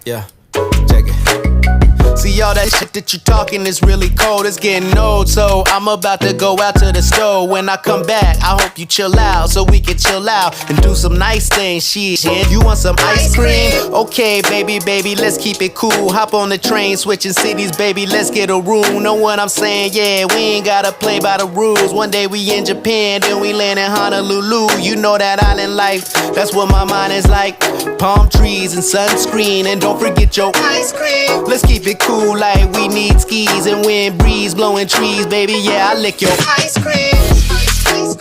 Yeah, check it. See, all that shit that you talking is really cold, it's getting old. So I'm about to go out to the store. When I come back, I hope you chill out, so we can chill out and do some nice things. Shit, you want some ice cream? Okay, baby, let's keep it cool. Hop on the train, switching cities, baby, let's get a room. Know what I'm saying? Yeah, we ain't gotta play by the rules. One day we in Japan, then we land in Honolulu. You know that island life, that's what my mind is like. Palm trees and sunscreen, and don't forget your ice cream. Let's keep it cool like we need skis and wind breeze blowing trees, baby. Yeah, I lick your ice cream.